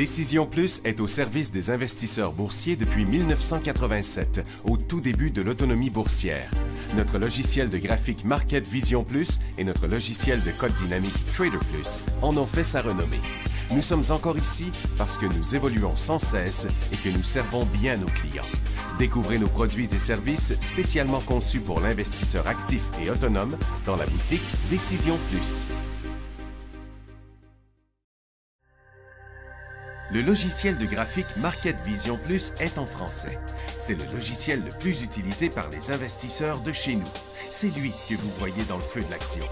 Décision Plus est au service des investisseurs boursiers depuis 1987, au tout début de l'autonomie boursière. Notre logiciel de graphique Market Vision Plus et notre logiciel de code dynamique Trader Plus en ont fait sa renommée. Nous sommes encore ici parce que nous évoluons sans cesse et que nous servons bien nos clients. Découvrez nos produits et services spécialement conçus pour l'investisseur actif et autonome dans la boutique Décision Plus. Le logiciel de graphique Market Vision Plus est en français. C'est le logiciel le plus utilisé par les investisseurs de chez nous. C'est lui que vous voyez dans le feu de l'action.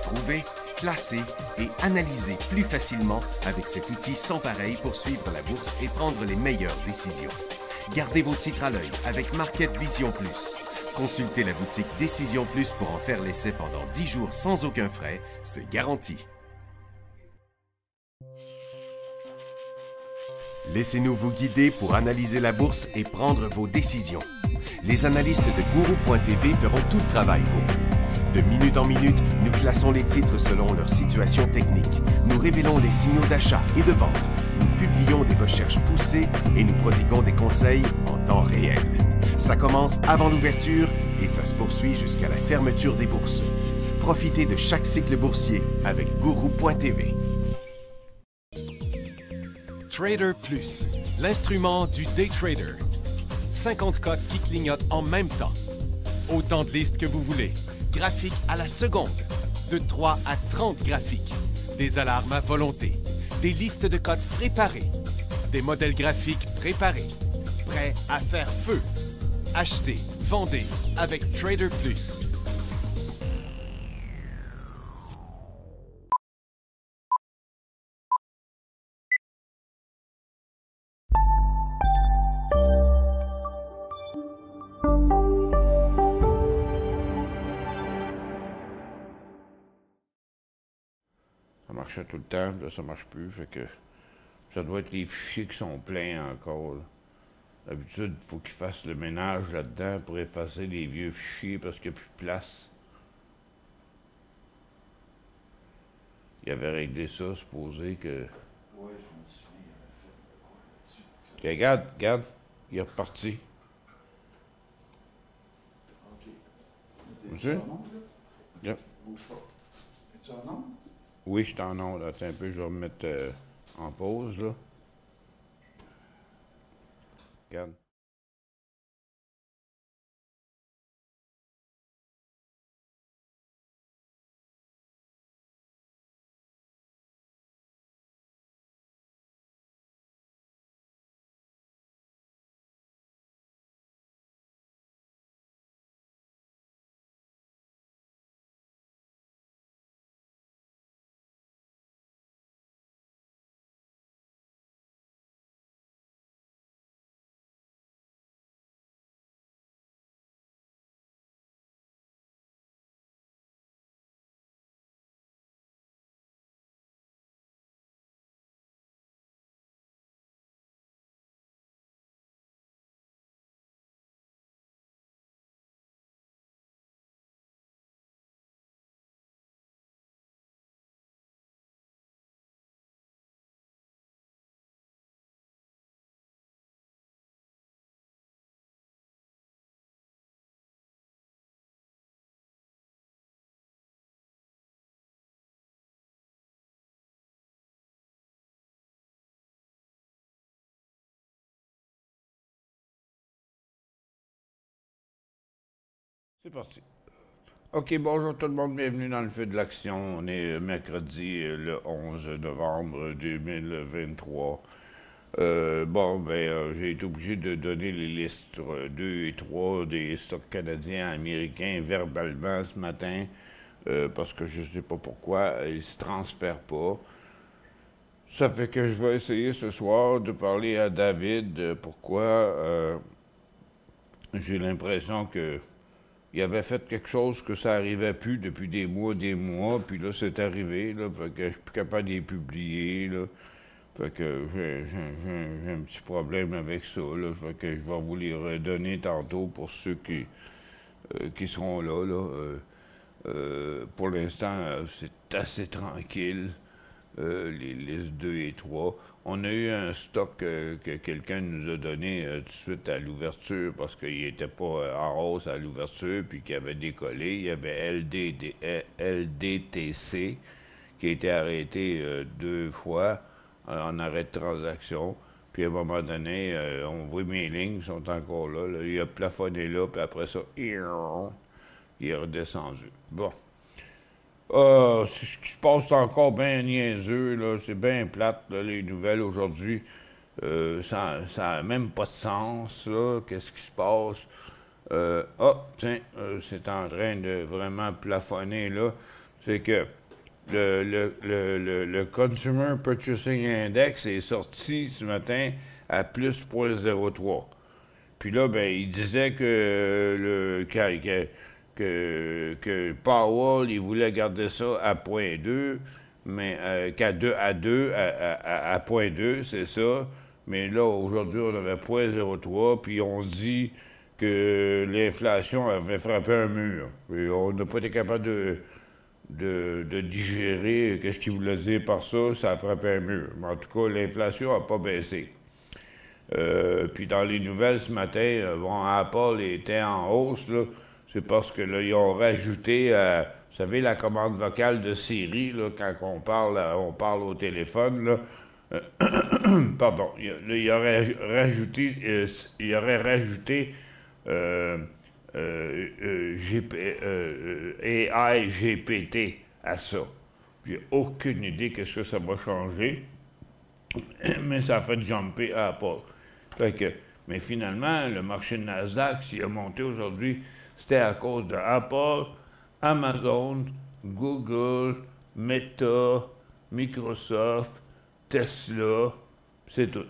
Trouvez, classer et analyser plus facilement avec cet outil sans pareil pour suivre la bourse et prendre les meilleures décisions. Gardez vos titres à l'œil avec Market Vision Plus. Consultez la boutique Décision Plus pour en faire l'essai pendant 10 jours sans aucun frais, c'est garanti. Laissez-nous vous guider pour analyser la bourse et prendre vos décisions. Les analystes de Guru.tv feront tout le travail pour vous. De minute en minute, nous classons les titres selon leur situation technique. Nous révélons les signaux d'achat et de vente. Nous publions des recherches poussées et nous prodiguons des conseils en temps réel. Ça commence avant l'ouverture et ça se poursuit jusqu'à la fermeture des bourses. Profitez de chaque cycle boursier avec Guru.tv. Trader Plus, l'instrument du day trader. 50 cotes qui clignotent en même temps. Autant de listes que vous voulez. Graphiques à la seconde. De 3 à 30 graphiques. Des alarmes à volonté. Des listes de cotes préparées. Des modèles graphiques préparés. Prêts à faire feu. Achetez, vendez avec Trader Plus. Ça marchait tout le temps, là ça marche plus, fait que ça doit être les fichiers qui sont pleins encore. D'habitude, il faut qu'ils fassent le ménage là-dedans pour effacer les vieux fichiers parce qu'il n'y a plus de place. Il avait réglé ça, supposé que... Ouais, je me souviens, il avait fait quoi là-dessus. Okay, regarde, il est reparti. OK. Monsieur? Es-tu en onde, là? Yep. Bouge pas. Es-tu en onde? Oui, je suis en onde. Attends un peu, je vais me mettre en pause, là. Regarde. C'est parti. OK, bonjour tout le monde, bienvenue dans le feu de l'action. On est mercredi le 11 novembre 2023. J'ai été obligé de donner les listes 2 et 3 des stocks canadiens et américains verbalement ce matin parce que je ne sais pas pourquoi, ils ne se transfèrent pas. Ça fait que je vais essayer ce soir de parler à David pourquoi j'ai l'impression que il avait fait quelque chose que ça n'arrivait plus depuis des mois, puis là, c'est arrivé, là, fait que je suis plus capable de les publier, là. Fait que j'ai un petit problème avec ça, là, fait que je vais vous les redonner tantôt pour ceux qui seront là, là. Pour l'instant, c'est assez tranquille. les listes 2 et 3. On a eu un stock que quelqu'un nous a donné tout de suite à l'ouverture parce qu'il n'était pas en hausse à l'ouverture puis qu'il avait décollé. Il y avait LDTC qui a été arrêté 2 fois en arrêt de transaction. Puis à un moment donné, on voit mes lignes sont encore là, là. Il a plafonné là, puis après ça, il est redescendu. Bon. C'est ce qui se passe encore bien niaiseux, là. C'est bien plate, là, les nouvelles aujourd'hui. Ça n'a même pas de sens, là. Qu'est-ce qui se passe? Tiens, c'est en train de vraiment plafonner, là. C'est que le Consumer Purchasing Index est sorti ce matin à plus 0,03. Puis là, ben, il disait que Powell, il voulait garder ça à 0,2, mais à 0,2, c'est ça. Mais là, aujourd'hui, on avait 0,03, puis on se dit que l'inflation avait frappé un mur. Et on n'a pas été capable de digérer qu'est-ce qu'il voulait dire par ça, ça a frappé un mur. Mais en tout cas, l'inflation n'a pas baissé. Puis dans les nouvelles ce matin, bon, Apple était en hausse, là. C'est parce que là, ils ont rajouté, vous savez, la commande vocale de Siri, là, quand on parle au téléphone, là. Pardon, il aurait rajouté AI GPT à ça. J'ai aucune idée qu'est-ce que ça va changer, mais ça a fait jumper Apple. Fait que, mais finalement, le marché de Nasdaq, s'il a monté aujourd'hui, c'était à cause de Apple, Amazon, Google, Meta, Microsoft, Tesla, c'est tout.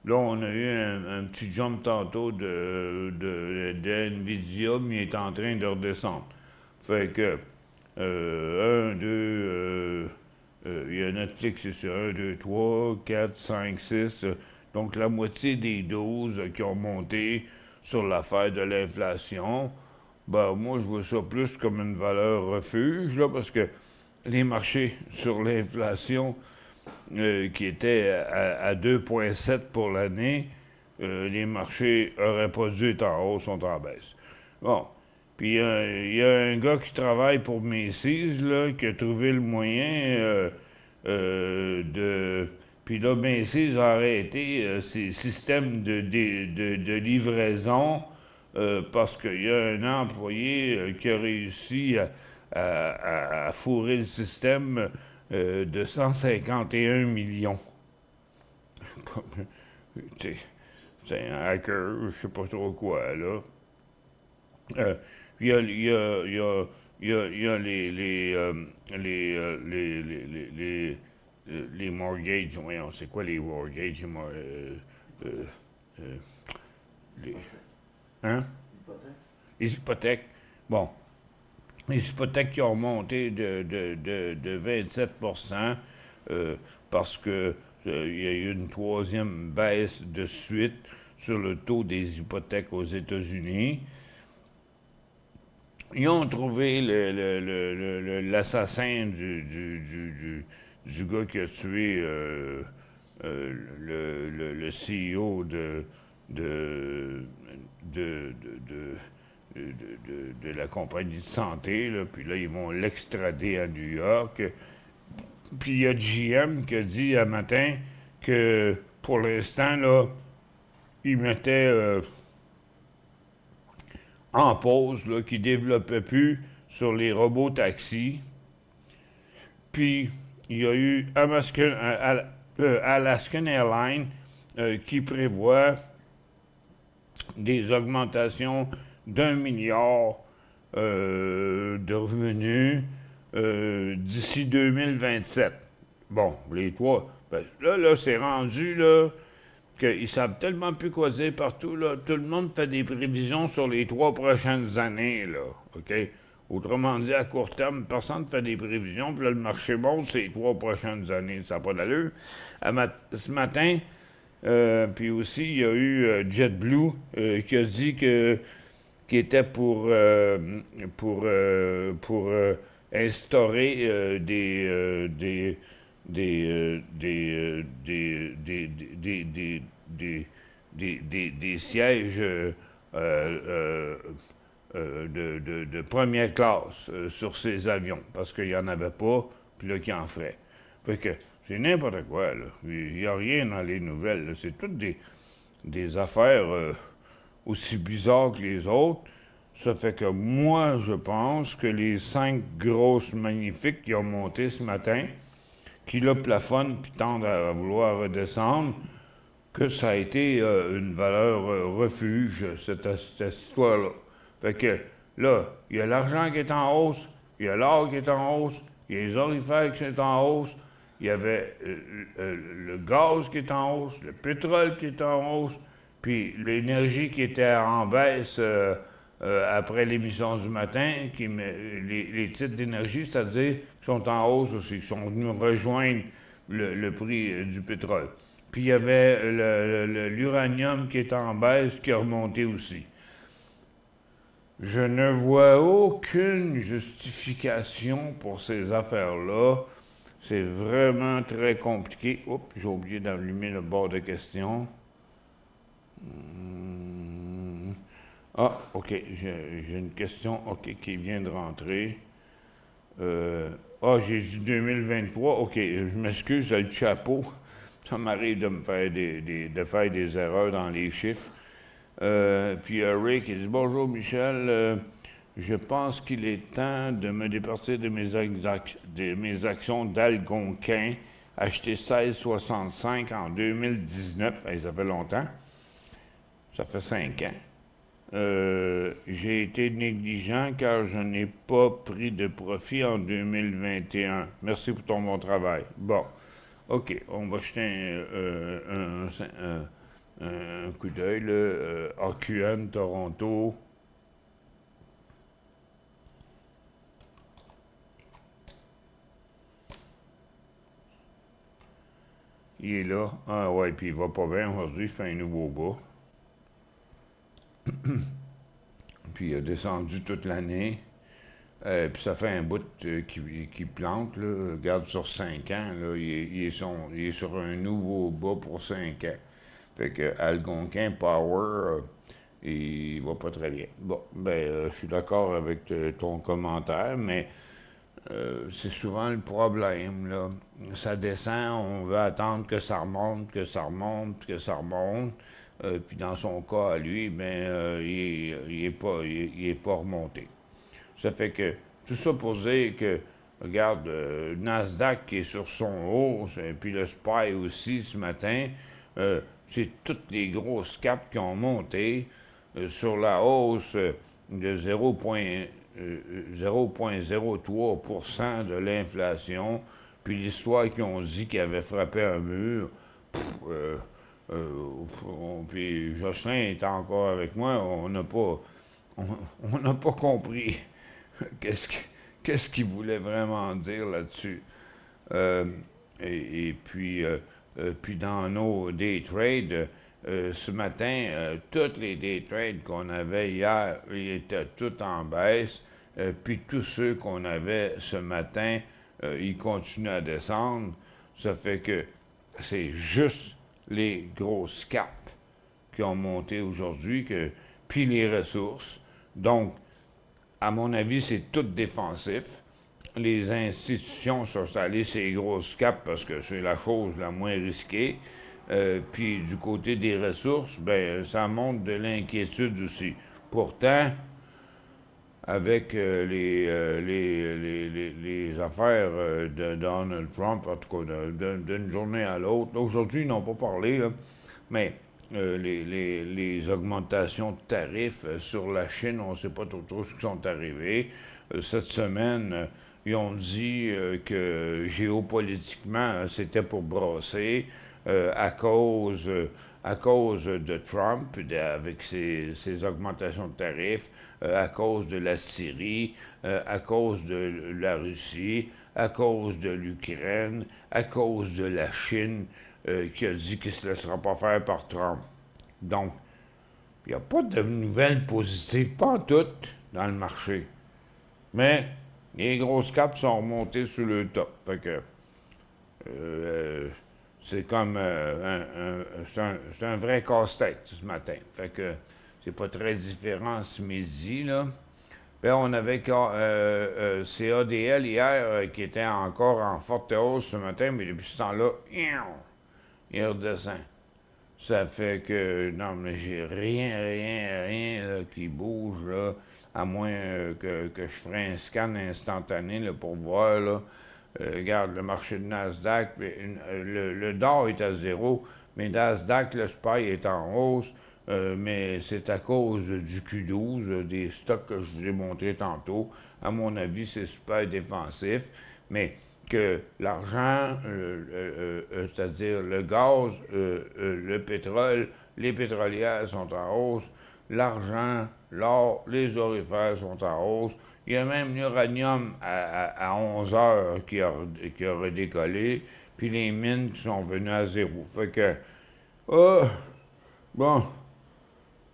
Là, on a eu un petit jump tantôt de NVIDIA, mais il est en train de redescendre. Fait que, 1, 2, il y a Netflix, c'est sur 1, 2, 3, 4, 5, 6. Donc, la moitié des 12 qui ont monté sur l'affaire de l'inflation. Ben, moi, je vois ça plus comme une valeur refuge, là, parce que les marchés sur l'inflation qui étaient à 2,7 pour l'année, les marchés n'auraient pas dû être en hausse, sont en baisse. Bon. Puis il y a un gars qui travaille pour Macy's, là, qui a trouvé le moyen de... Puis là, Macy's a arrêté ses systèmes de livraison parce qu'il y a un employé qui a réussi à fourrer le système de 151 millions. C'est un hacker, je sais pas trop quoi, là. Il y a les mortgages, voyons, c'est quoi les mortgages? Hein? Les hypothèques. Bon. Les hypothèques qui ont monté de 27 parce que il y a eu une troisième baisse de suite sur le taux des hypothèques aux États-Unis. Ils ont trouvé l'assassin du gars qui a tué le CEO de la compagnie de santé, là, puis là, ils vont l'extrader à New York. Puis il y a GM qui a dit un matin que, pour l'instant, là, il mettait en pause, là, qu'il ne développait plus sur les robots taxis. Puis, il y a eu Alaskan Airlines qui prévoit des augmentations d'1 milliard de revenus d'ici 2027. Bon, les trois. Ben, là, c'est rendu, là, qu'ils savent tellement plus quoi dire partout, là. Tout le monde fait des prévisions sur les 3 prochaines années, là. OK? Autrement dit, à court terme, personne ne fait des prévisions, puis là, le marché monte ces 3 prochaines années. Ça n'a pas d'allure. Ce matin, puis aussi, il y a eu JetBlue qui a dit qui était pour instaurer des sièges de première classe sur ces avions, parce qu'il n'y en avait pas, puis là, qui en ferait. Fait que c'est n'importe quoi, là. Il n'y a rien dans les nouvelles, là. C'est toutes des affaires aussi bizarres que les autres. Ça fait que moi, je pense que les 5 grosses magnifiques qui ont monté ce matin, qui là plafonnent puis tendent à vouloir redescendre, que ça a été une valeur refuge, cette histoire-là. Fait que là, il y a l'argent qui est en hausse, il y a l'or qui est en hausse, il y a les orifères qui sont en hausse, il y avait le gaz qui est en hausse, le pétrole qui est en hausse, puis l'énergie qui était en baisse après l'émission du matin, les titres d'énergie, c'est-à-dire qui sont en hausse aussi, qui sont venus rejoindre le prix du pétrole. Puis il y avait l'uranium qui est en baisse, qui a remonté aussi. Je ne vois aucune justification pour ces affaires-là. C'est vraiment très compliqué. Oups, j'ai oublié d'allumer le bord de questions. Ah, OK, j'ai une question qui vient de rentrer. J'ai dit 2023. OK, je m'excuse, j'ai le chapeau. Ça m'arrive de me faire de faire des erreurs dans les chiffres. Puis Ray qui dit « Bonjour Michel, je pense qu'il est temps de me départir de mes actions d'Algonquin, acheté 16,65 en 2019. » Ça fait longtemps. Ça fait 5 ans. J'ai été négligent car je n'ai pas pris de profit en 2021. Merci pour ton bon travail. Bon, OK, on va jeter un coup d'œil, AQN, Toronto. Il est là. Ah ouais, puis il va pas bien aujourd'hui, il fait un nouveau bas. Puis il a descendu toute l'année. Puis ça fait un bout qui plante, là. Regarde sur 5 ans, là, il est sur un nouveau bas pour 5 ans. Fait que Algonquin Power, il va pas très bien. Bon, je suis d'accord avec ton commentaire, mais c'est souvent le problème, là. Ça descend, on veut attendre que ça remonte, que ça remonte, que ça remonte. Puis dans son cas, à lui, il est pas remonté. Ça fait que, tout ça pour dire que, regarde, Nasdaq qui est sur son haut, puis le SPY aussi ce matin, c'est toutes les grosses caps qui ont monté sur la hausse de 0,03% de l'inflation, puis l'histoire qui ont dit qu'il avait frappé un mur. Puis Jocelyn est encore avec moi, on n'a pas compris qu'est-ce qu'il voulait vraiment dire là-dessus. Puis dans nos day trades, ce matin, tous les day trades qu'on avait hier, ils étaient tous en baisse. Puis tous ceux qu'on avait ce matin, ils continuent à descendre. Ça fait que c'est juste les grosses caps qui ont monté aujourd'hui, puis les ressources. Donc, à mon avis, c'est tout défensif. Les institutions sont allées ces grosses caps parce que c'est la chose la moins risquée. Puis du côté des ressources, ça montre de l'inquiétude aussi. Pourtant, avec les affaires de Donald Trump, en tout cas d'une journée à l'autre, aujourd'hui, ils n'ont pas parlé, là, mais les augmentations de tarifs sur la Chine, on ne sait pas trop ce qui sont arrivés. Cette semaine, ils ont dit que géopolitiquement, c'était pour brasser à cause de Trump, avec ses augmentations de tarifs, à cause de la Syrie, à cause de la Russie, à cause de l'Ukraine, à cause de la Chine, qui a dit qu'il ne se laissera pas faire par Trump. Donc, il n'y a pas de nouvelles positives, pas toutes, dans le marché. Mais les grosses caps sont remontées sur le top. Fait que C'est comme c'est un vrai casse-tête ce matin. Fait que c'est pas très différent ce midi, là. Ben, on avait CADL hier qui était encore en forte hausse ce matin, mais depuis ce temps-là, il redescend. Ça fait que, non, mais j'ai rien là, qui bouge, là, à moins que je ferais un scan instantané là, pour voir, là. Regarde, le marché de Nasdaq, le Dow est à zéro, mais Nasdaq, le SPY est en hausse, mais c'est à cause du Q12, des stocks que je vous ai montrés tantôt. À mon avis, c'est super défensif, mais que l'argent, c'est-à-dire le gaz, le pétrole, les pétrolières sont en hausse, l'argent, l'or, les orifères sont en hausse. Il y a même l'uranium à 11 heures qui a redécollé, puis les mines qui sont venues à zéro. Fait que, bon,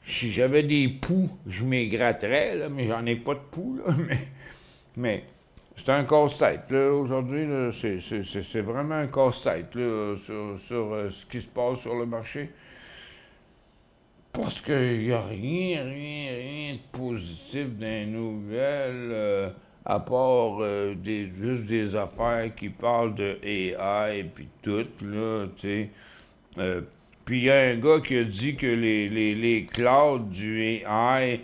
si j'avais des poux, je m'égratterais, là, mais j'en ai pas de poux, là, mais c'est un casse-tête, là, aujourd'hui, là, c'est vraiment un casse-tête, là, sur ce qui se passe sur le marché. Parce qu'il n'y a rien de positif dans les nouvelles, à part juste des affaires qui parlent de AI et puis tout, là, tu sais. Puis il y a un gars qui a dit que les clouds du AI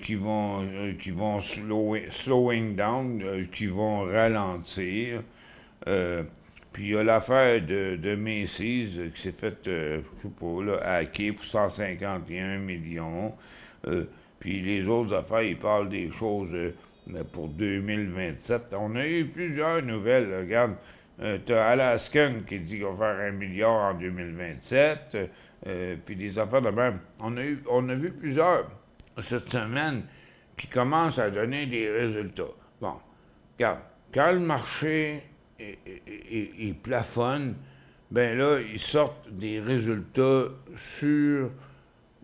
qui vont slowing down, qui vont ralentir. Puis il y a l'affaire de Macy's qui s'est fait, je sais pas, là, hacker pour 151 millions. Puis les autres affaires, ils parlent des choses pour 2027. On a eu plusieurs nouvelles. Là. Regarde, t'as Alaskan qui dit qu'on va faire 1 milliard en 2027. Puis des affaires de même. On a vu plusieurs cette semaine qui commencent à donner des résultats. Bon, regarde, quand le marché il plafonne, ben là, ils sortent des résultats sur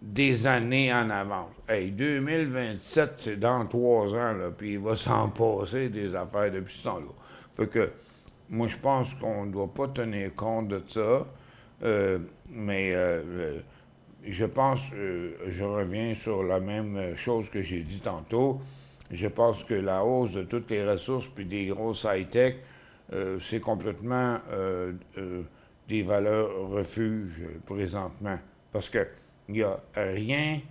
des années en avance. Hey, 2027, c'est dans 3 ans, là, puis il va s'en passer des affaires depuis ce temps-là. Fait que, moi, je pense qu'on ne doit pas tenir compte de ça, mais je pense, je reviens sur la même chose que j'ai dit tantôt, je pense que la hausse de toutes les ressources puis des grosses high-tech, c'est complètement des valeurs refuges présentement. Parce qu'il n'y a rien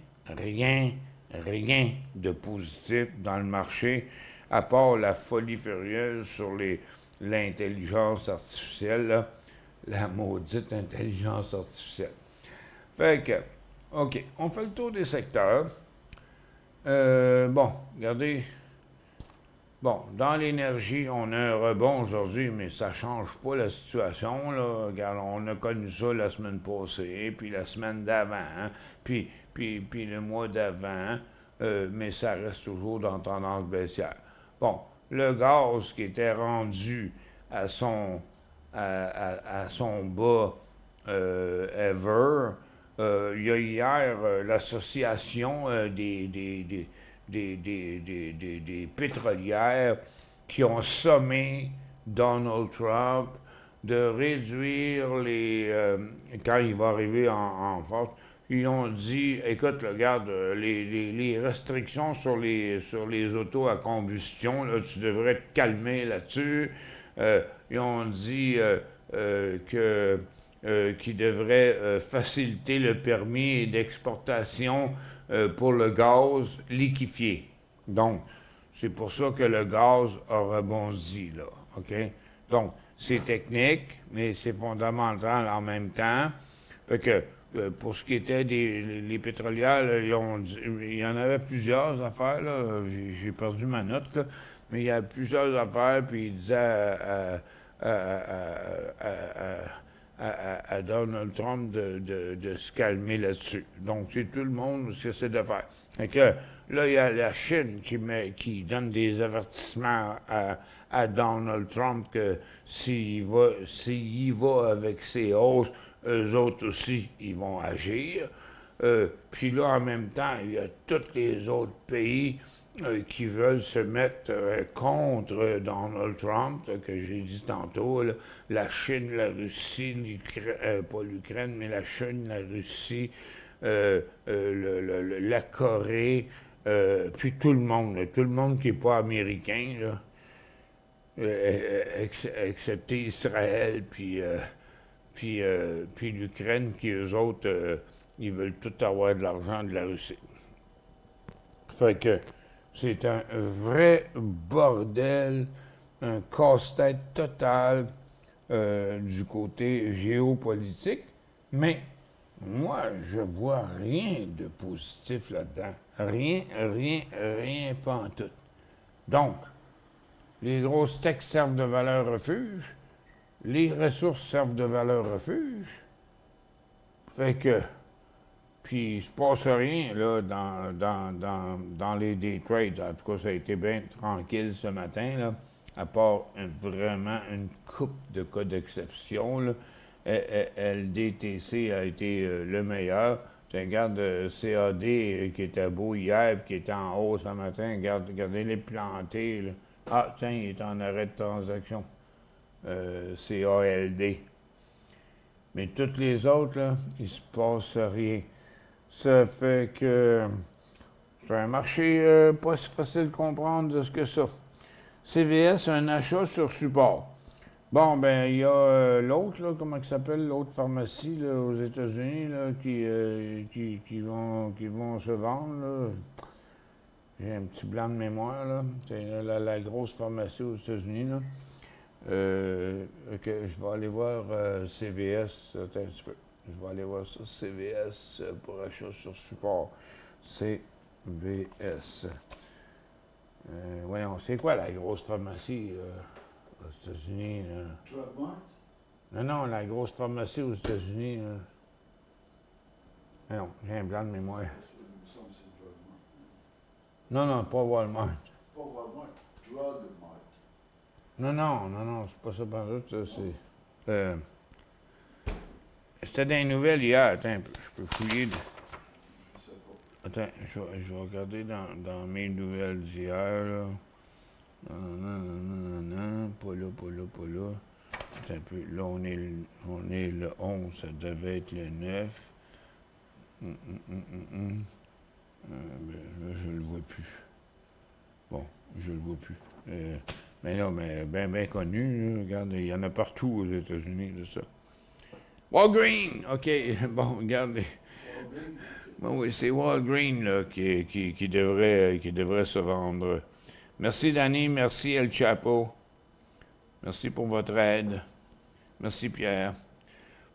de positif dans le marché, à part la folie furieuse sur l'intelligence artificielle, là, la maudite intelligence artificielle. Fait que, OK, on fait le tour des secteurs. Bon, regardez. Bon, dans l'énergie, on a un rebond aujourd'hui, mais ça ne change pas la situation, là. Regarde, on a connu ça la semaine passée, puis la semaine d'avant, hein, puis le mois d'avant, mais ça reste toujours dans tendance baissière. Bon, le gaz qui était rendu à son bas ever, il y a hier l'association des pétrolières qui ont sommé Donald Trump de réduire quand il va arriver en force, ils ont dit, écoute, regarde, les restrictions sur les autos à combustion, là, tu devrais te calmer là-dessus. Ils ont dit qu'ils devraient faciliter le permis d'exportation pour le gaz liquéfié. Donc, c'est pour ça que le gaz a rebondi, là, OK? Donc, c'est technique, mais c'est fondamental en même temps. Fait que, pour ce qui était des pétrolières, là, il y en avait plusieurs affaires, là, j'ai perdu ma note, là, mais il y a plusieurs affaires, puis il disait à Donald Trump de se calmer là-dessus. Donc, c'est tout le monde ce que c'est de faire. Fait que là, il y a la Chine qui donne des avertissements à Donald Trump que s'il va avec ses hausses, eux autres aussi, ils vont agir. Puis là, en même temps, il y a tous les autres pays qui veulent se mettre contre Donald Trump, que j'ai dit tantôt, là, la Chine, la Russie, pas l'Ukraine, mais la Chine, la Russie, la Corée, puis tout le monde qui n'est pas américain, là, excepté Israël, puis l'Ukraine, qui eux autres, ils veulent tout avoir de l'argent de la Russie. Fait que c'est un vrai bordel, un casse-tête total du côté géopolitique, mais moi, je vois rien de positif là-dedans. Rien, pas en tout. Donc, les grosses techs servent de valeur refuge, les ressources servent de valeur refuge, fait que, puis il se passe rien, là, dans les day trades. En tout cas, ça a été bien tranquille ce matin, là, à part vraiment une coupe de cas d'exception, là. LDTC a été le meilleur. Tu regardes CAD qui était beau hier, qui était en haut ce matin. Regardez-les plantés, là. Ah, tiens, il est en arrêt de transaction. CALD. Mais toutes les autres, là, il se passe rien. Ça fait que c'est un marché pas si facile de comprendre de ce que ça. CVS, un achat sur support. Bon, ben, il y a l'autre, là, comment il s'appelle, l'autre pharmacie là, aux États-Unis là, qui vont se vendre. Là. J'ai un petit blanc de mémoire, là. C'est la grosse pharmacie aux États-Unis, là. Que je vais aller voir CVS. Attends un petit peu. Je vais aller voir ça. CVS pour achat sur support. CVS. Voyons, c'est quoi la grosse pharmacie aux États-Unis? Drugmart? Non, la grosse pharmacie aux États-Unis. Non, j'ai un blanc de mémoire. Il me semble que c'est Drugmart. Non, pas Walmart. Pas Walmart, Drugmart. Non, c'est pas ça pendant tout, ça, c'est... C'était dans les nouvelles hier, attends un peu, je peux fouiller... Je sais pas. Attends, je vais regarder dans mes nouvelles d'hier, là. Non, pas là. Attends un peu, là, on est le 11, ça devait être le 9. Ben, là, je le vois plus. Bon, je le vois plus. Mais non, mais bien connu, là. Regarde, il y en a partout aux États-Unis, de ça. Walgreen! OK, bon, regardez. Bon, oui, c'est Walgreen là, qui devrait se vendre. Merci, Danny. Merci, El Chapo. Merci pour votre aide. Merci, Pierre.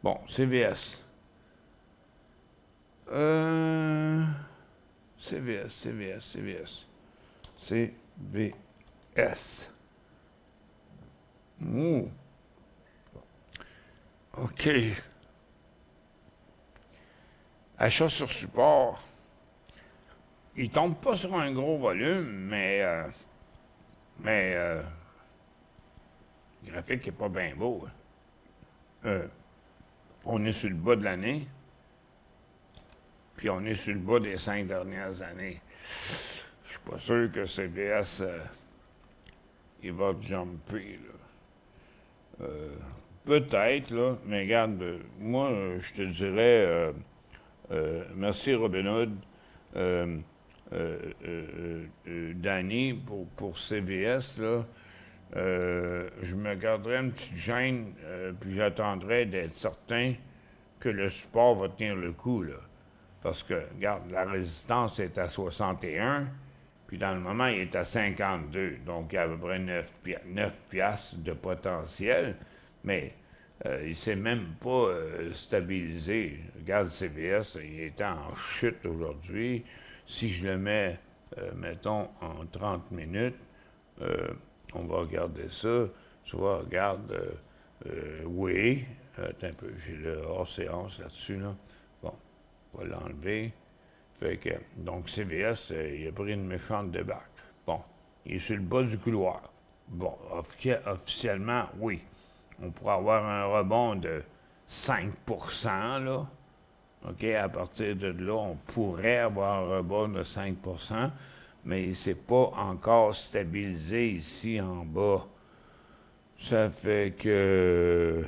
Bon, CVS. CVS. Ouh. OK. Achat sur support. Il tombe pas sur un gros volume, mais le graphique n'est pas bien beau. On est sur le bas de l'année, puis on est sur le bas des 5 dernières années. Je suis pas sûr que CVS il va jumper, là. Peut-être, là, mais regarde, moi, je te dirais, merci Robin Hood, Danny, pour CVS, là, je me garderais une petite gêne, puis j'attendrais d'être certain que le support va tenir le coup, là. Parce que, regarde, la résistance est à 61, puis dans le moment, il est à 52, donc il y a à peu près 9 piastres de potentiel. Mais il ne s'est même pas stabilisé. Regarde CVS, il est en chute aujourd'hui. Si je le mets, mettons, en 30 minutes, on va regarder ça. Tu vois, regarde, oui, attends un peu, j'ai le hors-séance là-dessus, là. Bon, on va l'enlever. Fait que, donc CVS, il a pris une méchante débarque. Bon, il est sur le bas du couloir. Bon, officiellement, oui. On pourrait avoir un rebond de 5%, là. OK, à partir de là, on pourrait avoir un rebond de 5%. mais c'est pas encore stabilisé ici en bas. Ça fait que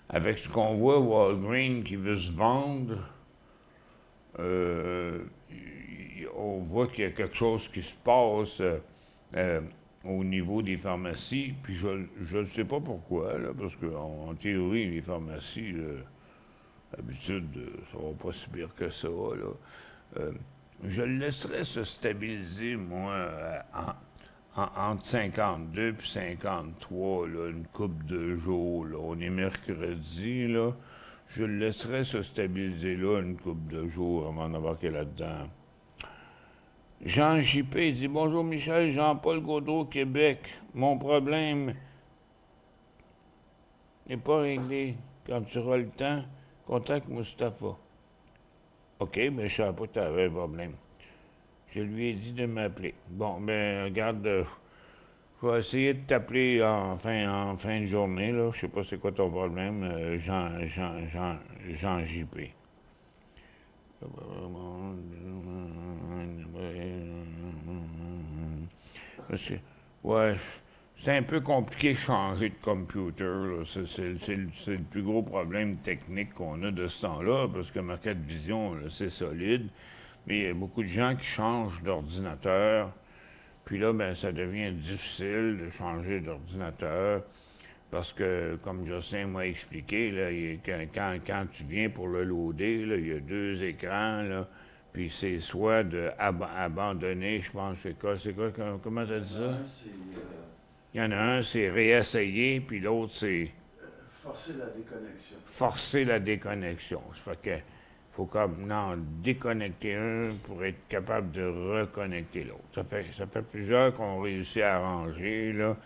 avec ce qu'on voit, Walgreens qui veut se vendre, on voit qu'il y a quelque chose qui se passe au niveau des pharmacies, puis je ne sais pas pourquoi, là, parce qu'en théorie, les pharmacies, d'habitude, ça va pas si pire que ça, là. Je le laisserais se stabiliser, moi, entre 52 et 53, là, une couple de jours. Là. On est mercredi, là. Je le laisserais se stabiliser là une couple de jours avant d'embarquer là-dedans. Jean J.P. dit « Bonjour Michel, Jean-Paul Gaudreau, Québec. Mon problème n'est pas réglé. Quand tu auras le temps, contacte Mustapha. » OK, mais je ne savais pas que tu avais un problème. Je lui ai dit de m'appeler. Bon, ben, regarde, je vais essayer de t'appeler en fin de journée, là. Je sais pas c'est quoi ton problème, Jean JP. Ouais, c'est un peu compliqué de changer de computer, là. C'est le plus gros problème technique qu'on a de ce temps-là, parce que ma 4 Vision, là, c'est solide. Mais il y a beaucoup de gens qui changent d'ordinateur. Puis là, ben, ça devient difficile de changer d'ordinateur. Parce que, comme Jocelyn m'a expliqué, là, quand tu viens pour le loader, là, il y a 2 écrans, là. Puis c'est soit abandonner, je pense, c'est quoi, comment t'as dit ça? Il y en a un, c'est réessayer, puis l'autre, c'est... Forcer la déconnexion. Forcer la déconnexion. Ça fait que faut comme déconnecter un pour être capable de reconnecter l'autre. Ça fait plusieurs qu'on réussit à arranger, là.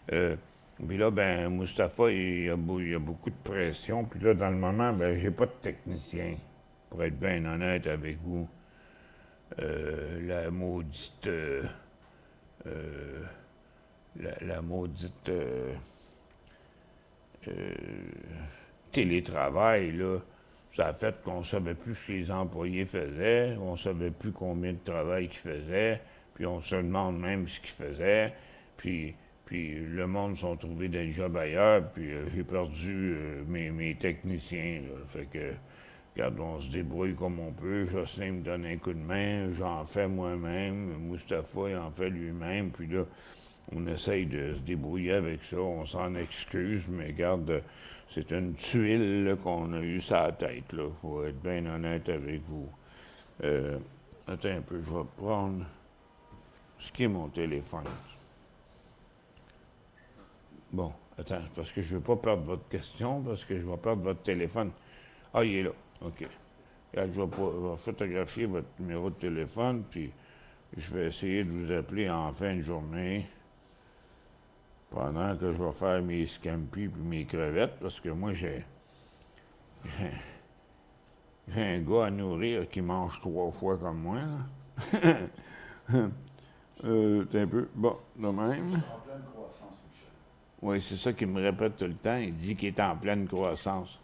Puis là, ben, Mustapha, il y a beaucoup de pression. Puis là, dans le moment, ben, j'ai pas de technicien, pour être bien honnête avec vous. La maudite... la maudite... télétravail, là, ça a fait qu'on ne savait plus ce que les employés faisaient, on ne savait plus combien de travail qu'ils faisaient, puis on se demande même ce qu'ils faisaient, puis le monde s'est trouvé des jobs ailleurs, puis j'ai perdu mes techniciens, là. Fait que, regarde, on se débrouille comme on peut, Jocelyn me donne un coup de main, j'en fais moi-même, Mustapha il en fait lui-même, puis là, on essaye de se débrouiller avec ça, on s'en excuse, mais regarde, c'est une tuile qu'on a eue sur la tête, là, faut être bien honnête avec vous. Attends un peu, je vais prendre ce qui est mon téléphone. Bon, attends, parce que je ne veux pas perdre votre question, parce que je vais perdre votre téléphone. Ah, il est là, OK. Regarde, je vais photographier votre numéro de téléphone, puis je vais essayer de vous appeler en fin de journée, pendant que je vais faire mes scampi puis mes crevettes, parce que moi, j'ai un gars à nourrir qui mange 3 fois comme moi, là. T'es un peu... Bon, de même. En pleine croissance, Michel. Oui, c'est ça qu'il me répète tout le temps. Il dit qu'il est en pleine croissance.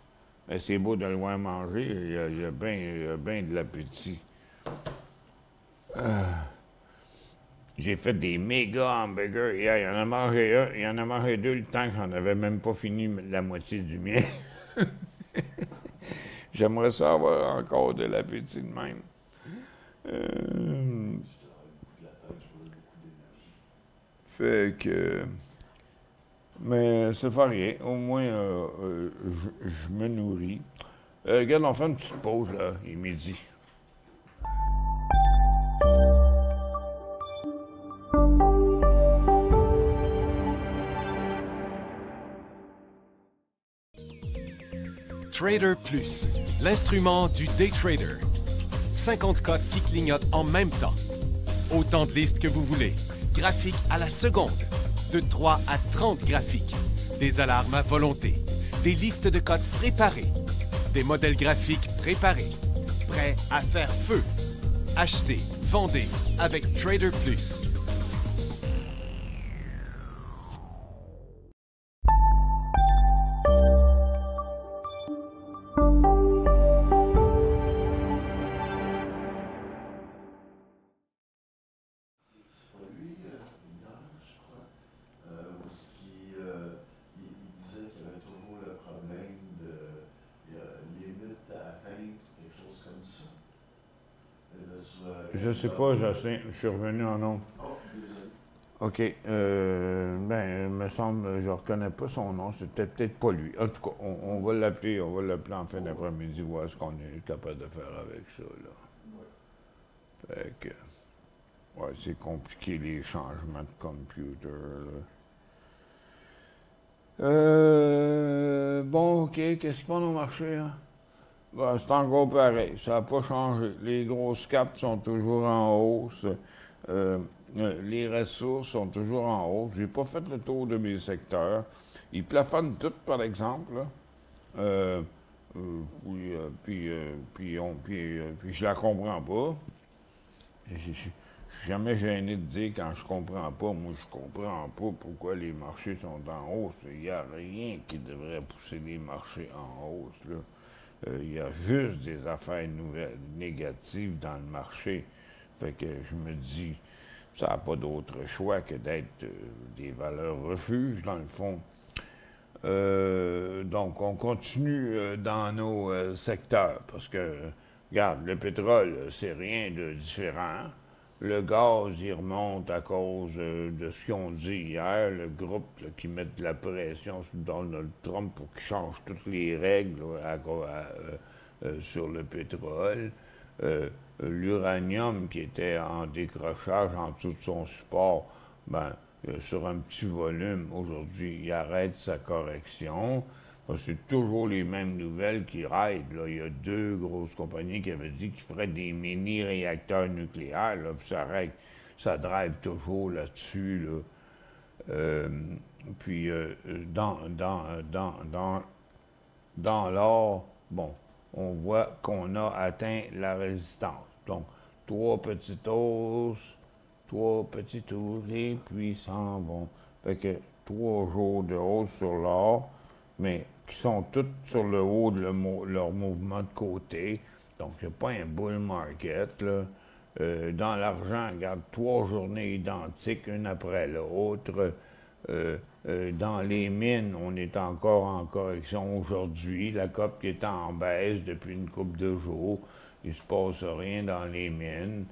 Ben, c'est beau de le voir manger. Il y a bien de l'appétit. J'ai fait des méga hamburgers hier. Il en a mangé un. Il en a mangé 2 le temps que j'en avais même pas fini la moitié du mien. J'aimerais ça avoir encore de l'appétit de même. Fait que... Mais ça fait rien. Au moins, je me nourris. Regarde, on fait une petite pause, là. Il est midi. Trader Plus, l'instrument du day trader. 50 cotes qui clignotent en même temps. Autant de listes que vous voulez. Graphiques à la seconde. De 3 à 30 graphiques. Des alarmes à volonté. Des listes de cotes préparées. Des modèles graphiques préparés. Prêts à faire feu. Achetez, vendez avec Trader Plus. Je sais pas, je suis revenu en nom. Oh, désolé. OK. Ben, il me semble, je ne reconnais pas son nom. C'était peut-être pas lui. En tout cas, on va l'appeler en fin d'après-midi, voir ce qu'on est capable de faire avec ça, là. Fait que, ouais, c'est compliqué, les changements de computer, là. Bon, OK, qu'est-ce qu'ils font au marché, hein? Ben, c'est encore pareil, ça n'a pas changé. Les grosses capes sont toujours en hausse. Euh, les ressources sont toujours en hausse. J'ai pas fait le tour de mes secteurs. Ils plafonnent tous, par exemple, là. Puis je la comprends pas. Je suis jamais gêné de dire quand je comprends pas. Moi, je comprends pas pourquoi les marchés sont en hausse. Il n'y a rien qui devrait pousser les marchés en hausse, là. Il y a juste des affaires nouvelles, négatives dans le marché. Fait que je me dis, ça n'a pas d'autre choix que d'être des valeurs refuges, dans le fond. Donc, on continue dans nos secteurs, parce que, regarde, le pétrole, c'est rien de différent. Le gaz, il remonte à cause de ce qu'ils ont dit hier, le groupe là, qui met de la pression sur Donald Trump pour qu'il change toutes les règles sur le pétrole. L'uranium qui était en décrochage en dessous de son support, ben, sur un petit volume, aujourd'hui, il arrête sa correction. C'est toujours les mêmes nouvelles qui raident. Là. Il y a deux grosses compagnies qui avaient dit qu'ils feraient des mini-réacteurs nucléaires. Là, puis ça drive toujours là-dessus. Là. Dans l'or, bon, on voit qu'on a atteint la résistance. Donc, trois petites hausses, et puis s'en vont. Fait que 3 jours de hausse sur l'or, mais qui sont toutes sur le haut de leur mouvement de côté. Donc, il n'y a pas un bull market, là. Dans l'argent, regarde, 3 journées identiques, une après l'autre. Dans les mines, on est encore en correction aujourd'hui. La COP qui est en baisse depuis une couple de jours. Il ne se passe rien dans les mines.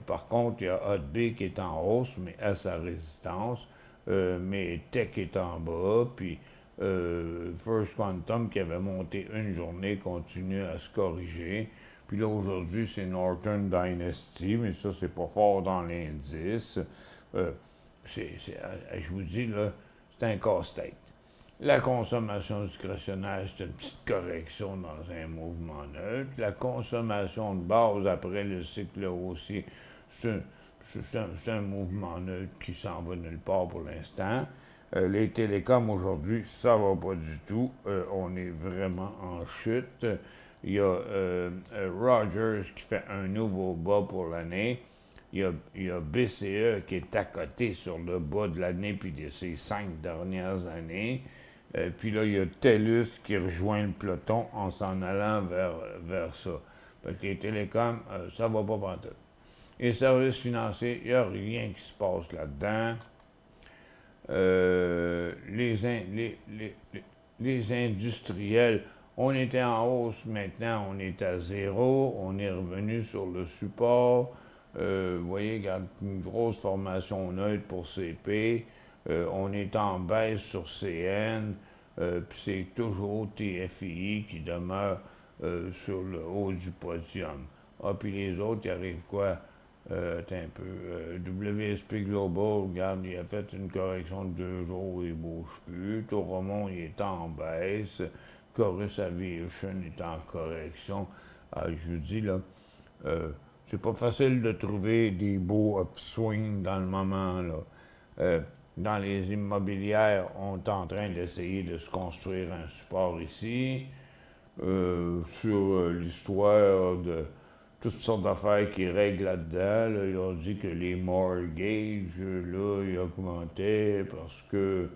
Par contre, il y a Hotbay qui est en hausse, mais à sa résistance. Mais Tech est en bas, puis First Quantum qui avait monté une journée continue à se corriger. Puis là, aujourd'hui, c'est Northern Dynasty, mais ça, c'est pas fort dans l'indice. Je vous dis, là, c'est un casse-tête. La consommation discrétionnaire, c'est une petite correction dans un mouvement neutre. La consommation de base après le cycle haussier, c'est un mouvement neutre qui s'en va nulle part pour l'instant. Les télécoms aujourd'hui, ça va pas du tout. On est vraiment en chute. Il y a Rogers qui fait un nouveau bas pour l'année. Il y a BCE qui est à côté sur le bas de l'année puis de ces 5 dernières années. Puis là, il y a TELUS qui rejoint le peloton en s'en allant vers ça. Parce que les télécoms, ça va pas pantoute. Les services financiers, il n'y a rien qui se passe là-dedans. Les industriels, on était en hausse, maintenant on est à 0, on est revenu sur le support. Vous voyez, regarde, une grosse formation neutre pour CP. On est en baisse sur CN. Puis c'est toujours TFI qui demeure sur le haut du podium. Ah, puis les autres, il arrive quoi? Attends un peu. WSP Global, regarde, il a fait une correction de 2 jours, il ne bouge plus. Toromont, il est en baisse. Chorus Aviation est en correction. Je vous dis, là, c'est pas facile de trouver des beaux upswings dans le moment, là. Dans les immobilières, on est en train d'essayer de se construire un support ici. Sur l'histoire de toutes sortes d'affaires qui règlent là-dedans. Là, ils ont dit que les mortgages, là, ils augmentaient parce que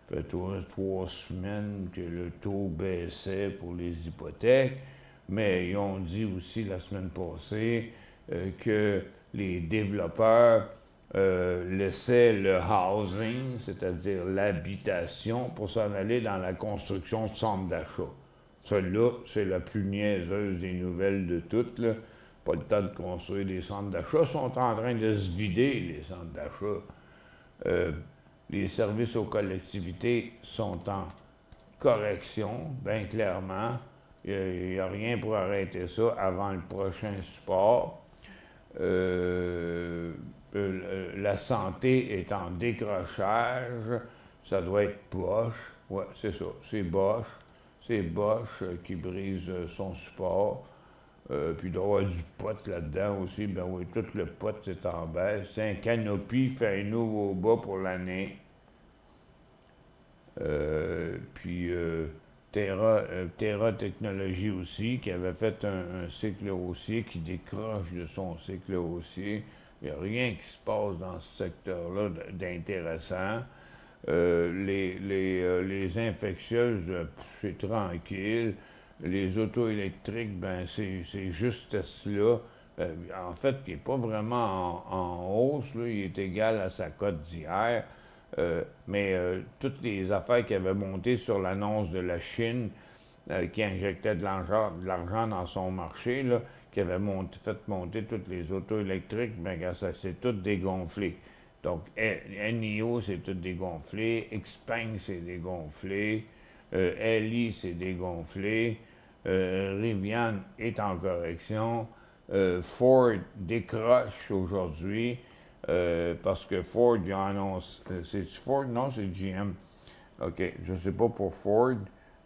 ça fait 3 semaines que le taux baissait pour les hypothèques. Mais ils ont dit aussi la semaine passée que les développeurs laissaient le housing, c'est-à-dire l'habitation, pour s'en aller dans la construction de centres d'achat. Celle-là, c'est la plus niaiseuse des nouvelles de toutes, là, pas le temps de construire des centres d'achat. Ils sont en train de se vider, les centres d'achat. Les services aux collectivités sont en correction, bien clairement. Il n'y a rien pour arrêter ça avant le prochain support. La santé est en décrochage. Ça doit être Bosch. Oui, c'est ça. C'est Bosch. C'est Bosch qui brise son support. Puis il doit y avoir du pot là-dedans aussi. Ben oui, tout le pot, c'est en baisse. Un Canopy fait un nouveau bas pour l'année. Puis Terra Technologies aussi, qui avait fait un cycle haussier, qui décroche de son cycle haussier. Il n'y a rien qui se passe dans ce secteur-là d'intéressant. Les infectieuses, c'est tranquille. Les autos électriques, ben c'est juste cela. En fait, il n'est pas vraiment en hausse, là, il est égal à sa cote d'hier. Mais toutes les affaires qui avaient monté sur l'annonce de la Chine, qui injectait de l'argent dans son marché, là, qui avait fait monter toutes les autos électriques, bien, ça s'est tout dégonflé. Donc, NIO, c'est tout dégonflé. Xpeng, c'est dégonflé. LI, c'est dégonflé. Rivian est en correction. Ford décroche aujourd'hui parce que Ford, il annonce... c'est Ford? Non, c'est GM. OK, je ne sais pas pour Ford.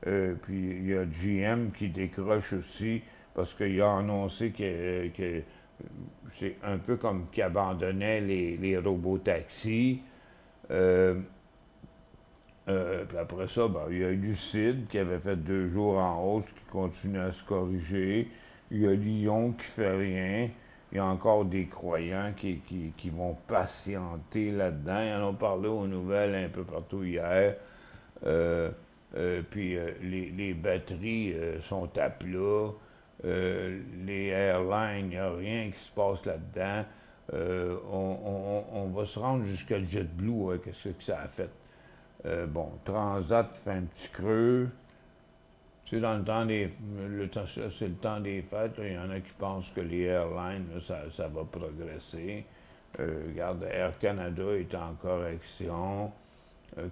Puis il y a GM qui décroche aussi parce qu'il a annoncé que c'est un peu comme qu'il abandonnait les robotaxis. Puis après ça, ben, il y a Lucide qui avait fait 2 jours en hausse, qui continue à se corriger. Il y a Lyon qui fait rien. Il y a encore des croyants qui vont patienter là-dedans. Ils en ont parlé aux nouvelles un peu partout hier. Puis les batteries sont à plat. Les airlines, il n'y a rien qui se passe là-dedans. On va se rendre jusqu'à JetBlue, qu'est-ce que ça a fait? Bon, Transat fait un petit creux. C'est dans le temps c'est le temps des fêtes. Il y en a qui pensent que les airlines, là, ça va progresser. Regarde, Air Canada est en correction.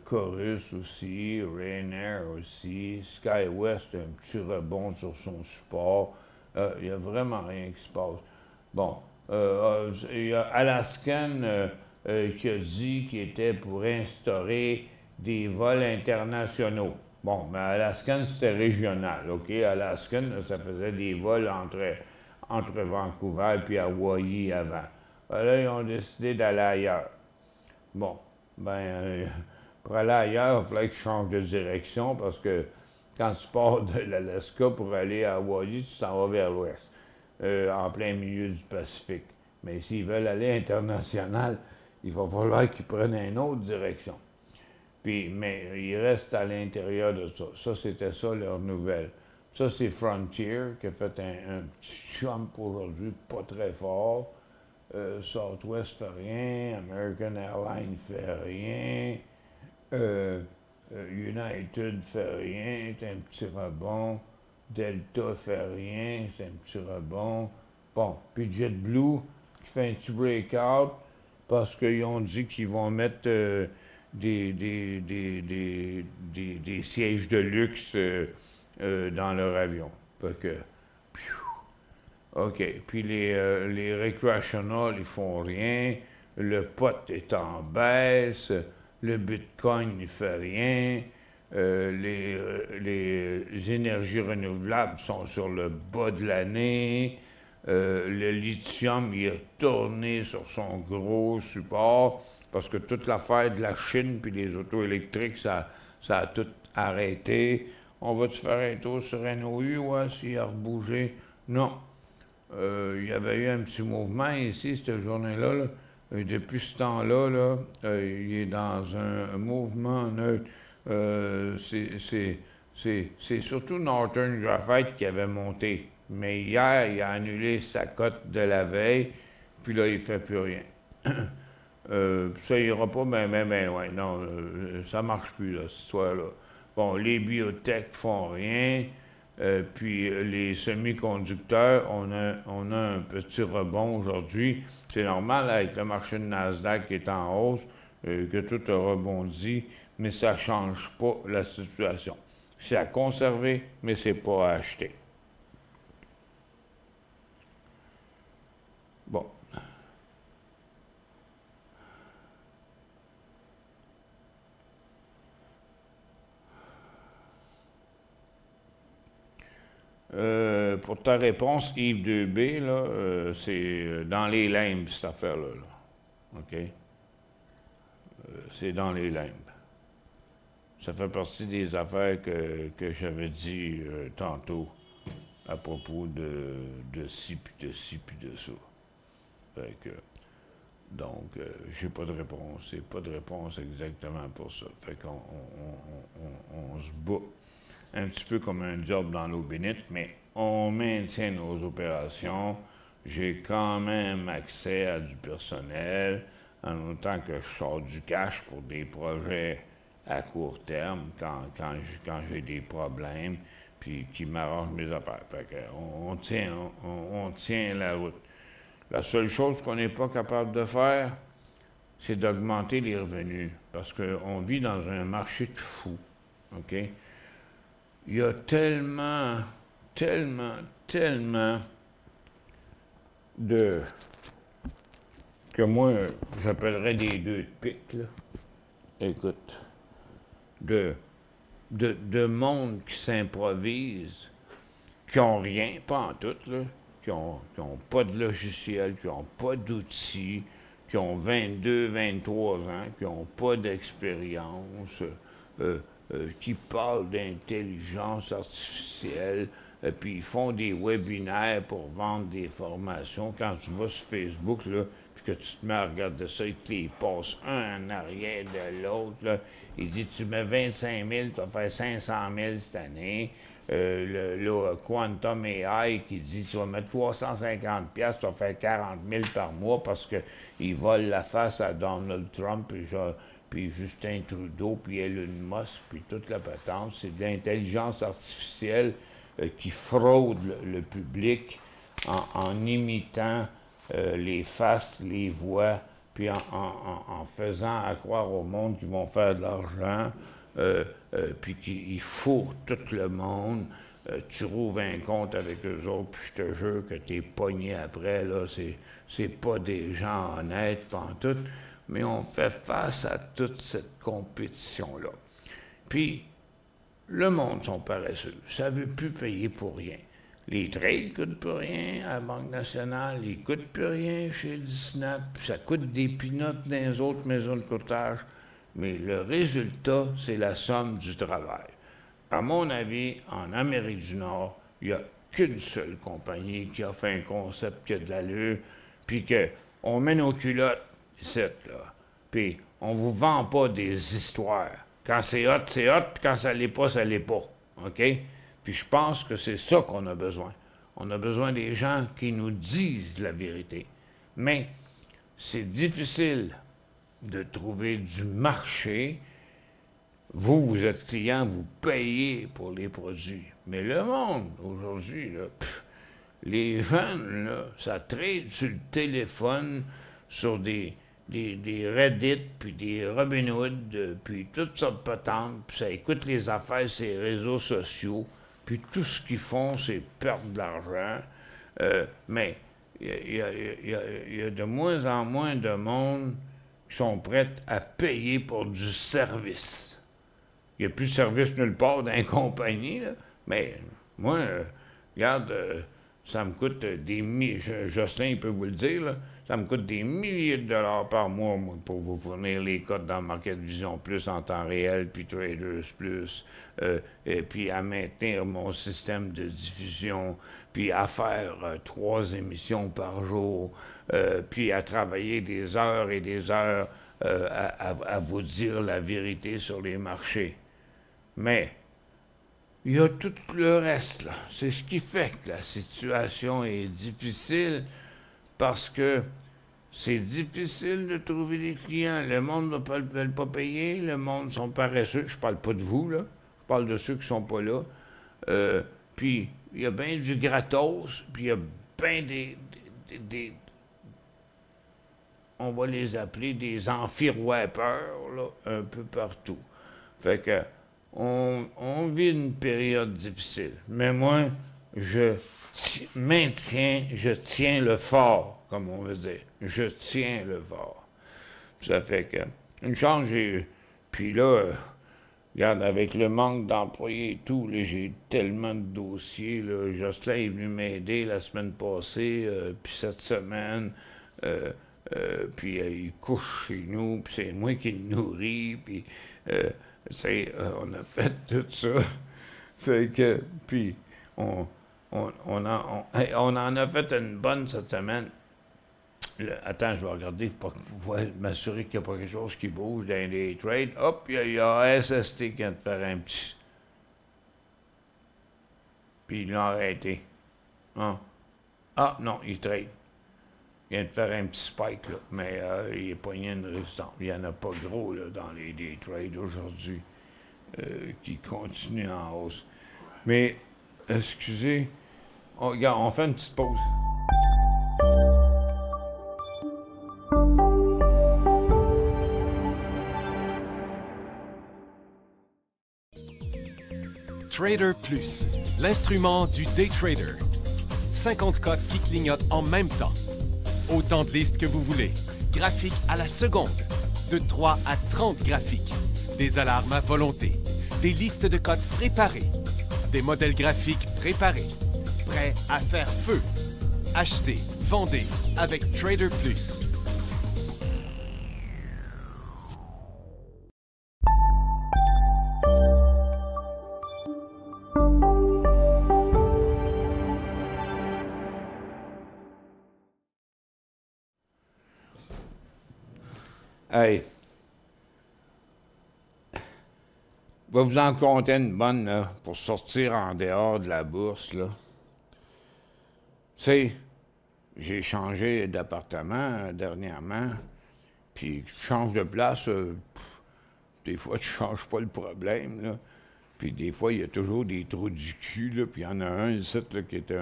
Chorus aussi, Ryanair aussi. SkyWest, un petit rebond sur son support. Il n'y a vraiment rien qui se passe. Bon, il y a Alaskan qui a dit qu'il était pour instaurer des vols internationaux. Bon, mais Alaskan, c'était régional, OK? Alaskan, là, ça faisait des vols entre Vancouver et Hawaï avant. Là, ils ont décidé d'aller ailleurs. Bon, ben, pour aller ailleurs, il fallait qu'ils changent de direction parce que quand tu pars de l'Alaska pour aller à Hawaï, tu t'en vas vers l'ouest, en plein milieu du Pacifique. Mais s'ils veulent aller international, il va falloir qu'ils prennent une autre direction. Puis, mais ils restent à l'intérieur de ça. Ça, c'était ça leur nouvelle. Ça, c'est Frontier qui a fait un petit jump aujourd'hui, pas très fort. Southwest fait rien, American Airlines fait rien, United fait rien, c'est un petit rebond. Delta fait rien, c'est un petit rebond. Bon, puis JetBlue qui fait un petit breakout parce qu'ils ont dit qu'ils vont mettre des sièges de luxe dans leur avion. Fait que, OK. Puis les recreational, ils font rien. Le pot est en baisse. Le Bitcoin, il fait rien. Les énergies renouvelables sont sur le bas de l'année. Le lithium, il est retourné sur son gros support parce que toute l'affaire de la Chine puis les autos électriques, ça a tout arrêté. On va-tu faire un tour sur NOU, ouais, s'il a rebougé? Non. Il y avait eu un petit mouvement ici, cette journée-là. Là. Depuis ce temps-là, là, il est dans un mouvement neutre. C'est surtout Northern Graphite qui avait monté. Mais hier, il a annulé sa cote de la veille, puis là, il ne fait plus rien. Ça ira pas mais loin. Non, ça ne marche plus, là, cette histoire-là. Bon, les biotech font rien. Puis les semi-conducteurs, on a un petit rebond aujourd'hui. C'est normal avec le marché de Nasdaq qui est en hausse, que tout a rebondi, mais ça ne change pas la situation. C'est à conserver, mais c'est pas à acheter. Bon. Pour ta réponse, Yves 2B, là, c'est dans les limbes, cette affaire-là. Là. OK? C'est dans les limbes. Ça fait partie des affaires que j'avais dit tantôt à propos de ci, puis de ci, puis de ça. Fait que, donc, j'ai pas de réponse. C'est pas de réponse exactement pour ça. Fait qu'on on se bat un petit peu comme un job dans l'eau bénite, mais on maintient nos opérations. J'ai quand même accès à du personnel, en autant que je sors du cash pour des projets à court terme, quand j'ai des problèmes, puis qui m'arrangent mes affaires. Fait qu'on on tient la route. La seule chose qu'on n'est pas capable de faire, c'est d'augmenter les revenus, parce qu'on vit dans un marché de fous, OK? Il y a tellement de... que moi, j'appellerais des deux de pique, là. Écoute, de monde qui s'improvise, qui n'ont rien, pas en tout, là, qui ont pas de logiciel, qui n'ont pas d'outils, qui ont 22, 23 ans, qui n'ont pas d'expérience, qui parlent d'intelligence artificielle, puis ils font des webinaires pour vendre des formations. Quand tu vas sur Facebook, là, puis que tu te mets à regarder ça, ils te les passent un en arrière de l'autre, là. Il dit, tu mets 25 000, tu vas faire 500 000 cette année. Le Quantum AI qui dit, tu vas mettre 350 $, tu vas faire 40 000 par mois parce qu'ils volent la face à Donald Trump, puis Justin Trudeau, puis Elon Musk, puis toute la patente. C'est de l'intelligence artificielle qui fraude le public en imitant les faces, les voix, puis en faisant à croire au monde qu'ils vont faire de l'argent, puis qu'ils fourrent tout le monde. Tu rouvres un compte avec eux autres, puis je te jure que t'es pogné après, là, c'est pas des gens honnêtes, pantoute, mais on fait face à toute cette compétition-là. Puis, le monde sont paresseux, ça veut plus payer pour rien. Les trades coûtent plus rien à la Banque nationale, ils coûtent plus rien chez Disney, puis ça coûte des peanuts dans les autres maisons de courtage, mais le résultat, c'est la somme du travail. À mon avis, en Amérique du Nord, il n'y a qu'une seule compagnie qui a fait un concept qui a de l'allure, puis qu'on met nos culottes ici, là, puis on vous vend pas des histoires. Quand c'est hot, puis quand ça l'est pas, ça l'est pas. OK? Puis je pense que c'est ça qu'on a besoin. On a besoin des gens qui nous disent la vérité. Mais c'est difficile de trouver du marché. Vous êtes client, vous payez pour les produits. Mais le monde, aujourd'hui, là, les jeunes, là, ça trade sur le téléphone, sur des Reddit, puis des Robinhood, puis toutes sortes de patentes, puis ça écoute les affaires sur les réseaux sociaux, puis tout ce qu'ils font, c'est perdre de l'argent. Mais il y a de moins en moins de monde qui sont prêts à payer pour du service. Il n'y a plus de service nulle part dans les compagnies, là. Mais moi, regarde, ça me coûte des milliers, Jocelyn il peut vous le dire, là, ça me coûte des milliers de dollars par mois, moi, pour vous fournir les codes dans Market Vision Plus en temps réel, puis Traders Plus, et puis à maintenir mon système de diffusion, puis à faire 3 émissions par jour, puis à travailler des heures et des heures à vous dire la vérité sur les marchés. Mais il y a tout le reste, là. C'est ce qui fait que la situation est difficile, parce que c'est difficile de trouver des clients. Le monde ne veut pas payer, le monde sont paresseux. Je parle pas de vous, là. Je parle de ceux qui sont pas là. puis il y a bien du gratos, puis il y a bien on va les appeler des amphiroipeurs, là, un peu partout. Fait que, on vit une période difficile. Mais moi, je tiens le fort, comme on veut dire. Je tiens le fort. Ça fait que, une chance, puis là, regarde, avec le manque d'employés et tout, là, j'ai tellement de dossiers, là. Jocelyn est venu m'aider la semaine passée, puis cette semaine, puis il couche chez nous, puis c'est moi qui le nourris, puis on a fait tout ça. Fait que, puis on en a fait une bonne cette semaine. Attends, je vais regarder pour m'assurer qu'il n'y a pas quelque chose qui bouge dans les trades. Hop, il y a SST qui vient de faire un petit... Puis ils l'ont arrêté. Hein? Ah, non, il trade. Il vient de faire un petit spike, là. Mais il est pogné une résistance. Il n'y en a pas gros, là, dans les day trades aujourd'hui qui continuent en hausse. Mais, excusez, regarde, on fait une petite pause. Trader Plus, l'instrument du day trader. 50 cotes qui clignotent en même temps. Autant de listes que vous voulez. Graphiques à la seconde. De 3 à 30 graphiques. Des alarmes à volonté. Des listes de cotes préparées. Des modèles graphiques préparés. Prêts à faire feu. Achetez, vendez avec Trader Plus. Hey, je vais vous en compter une bonne, là, pour sortir en dehors de la bourse, là. Tu sais, j'ai changé d'appartement dernièrement, puis tu changes de place, des fois, tu changes pas le problème, là. Puis des fois, il y a toujours des trous du cul, là, puis il y en a un ici, là, qui est